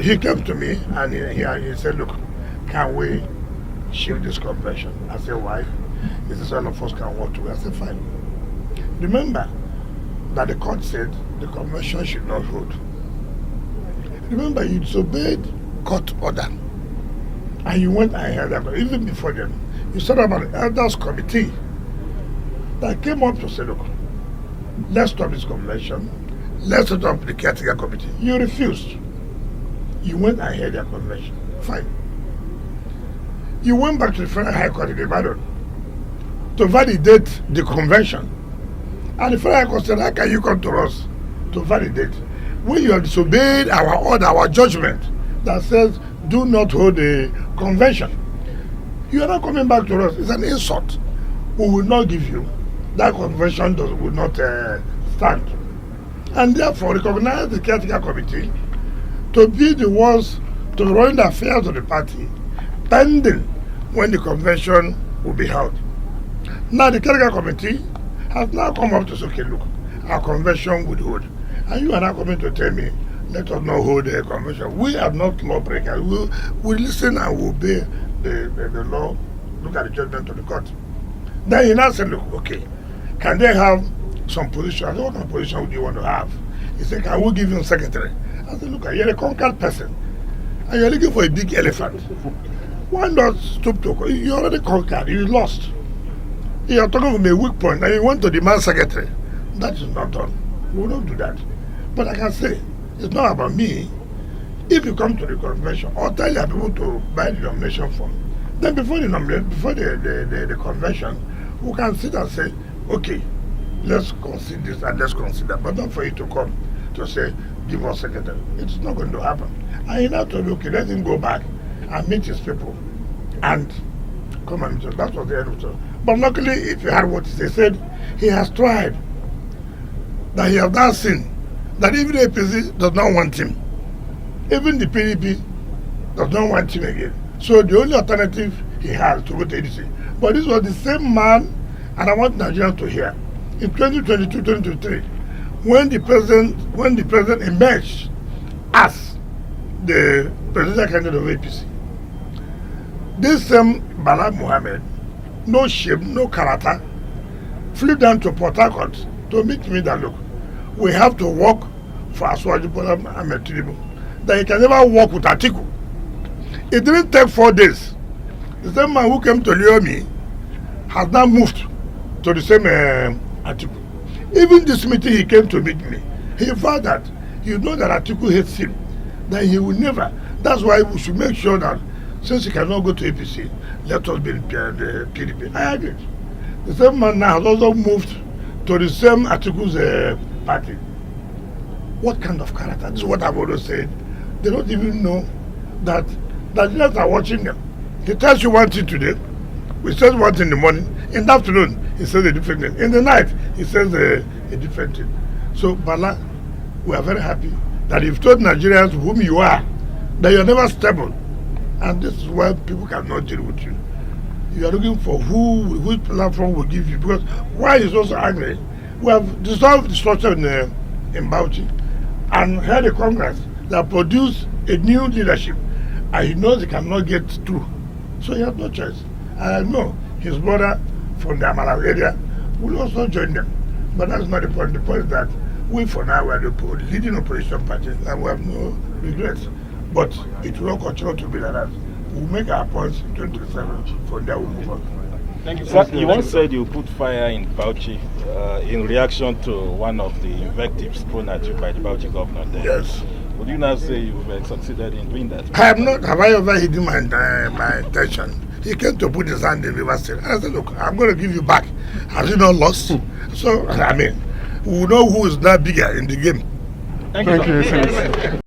he came to me and he said, look, can we shift this convention? I said, why? He said, all of us can work together. I said, fine. Remember that the court said the convention should not hold. Remember, you disobeyed court order. And you went ahead, even before them. You set up an elders committee that came up to say, look, let's stop this convention. Let's set up the caretaker committee. You refused. You went ahead their convention. Fine. You went back to the Federal High Court in Ibadan to validate the convention. And the Federal High Court said, how can you come to us to validate when you have disobeyed our order, our judgment that says do not hold a convention? You are not coming back to us. It's an insult. We will not give you. That convention will not stand. And therefore recognize the caretaker committee to be the ones to run the affairs of the party pending when the convention will be held. Now the caretaker committee has now come up to say, okay, look, our convention would hold. And you are now coming to tell me, let us not hold a convention. We are not lawbreakers. We listen and we obey the law, look at the judgment of the court. Then he now said, look, okay, can they have some position? I said, what kind of position would you want to have? He said, can we give him secretary? I said, look, you're a conquered person and you're looking for a big elephant. Why not stoop to? You already conquered, you lost. You're talking from a weak point and you want to demand secretary. That is not done. We will not do that. But I can say, it's not about me. If you come to the convention or tell your people to buy the nomination form, then before the convention, we can sit and say, okay, let's consider this and let's consider. But not for you to come to say, give us secretary. It's not going to happen. And he now told me, okay, let him go back and meet his people and come and meet us. That was the end of it. But luckily, if you heard what he said, he has tried. That he has now seen that even the APC does not want him. Even the PDP does not want him again. So the only alternative he has to go to ADC. But this was the same man, and I want Nigerians to hear. In 2022, 2023, when the president emerged as the presidential candidate of APC, this same Bala Mohammed, no shame, no character, flew down to Port Harcourt to meet me that, look, we have to work for Aswaju Bala Mohammed Tinubu, that he can never work with Atiku. It didn't take 4 days. The same man who came to lure me has now moved to the same Atiku. Even this meeting he came to meet me, he vowed that you know that Atiku hates him, that he will never. That's why we should make sure that since he cannot go to APC, let us be in the PDP. I agree. The same man now has also moved to the same Atiku's party. What kind of character? This is what I've always said. They don't even know that Nigerians are watching them. He tells you one thing today, he says one thing in the morning, in the afternoon he says a different thing, in the night he says a different thing. So Bala, we are very happy that you've told Nigerians whom you are, that you're never stable. And this is why people cannot deal with you. You are looking for which platform will give you, because why he's also angry. We have dissolved the structure in Bauchi and held a Congress that produced a new leadership, and he knows he cannot get through. So he has no choice. And I know his brother from the Amala area will also join them. But that's not the point. The point is that we for now are the leading opposition party and we have no regrets. But it will not continue to be like that. We'll make our points in 2027. From there we'll move on. Thank you. Sir, you once said you put fire in Bauchi in reaction to one of the invectives thrown at you by the Bauchi governor there. Yes. Would you now say you've succeeded in doing that? I have not. Have I ever hidden my intention? He came to put his hand in River State. I said, look, I'm going to give you back. Has he not lost? So, I mean, we will know who is now bigger in the game. Thank you.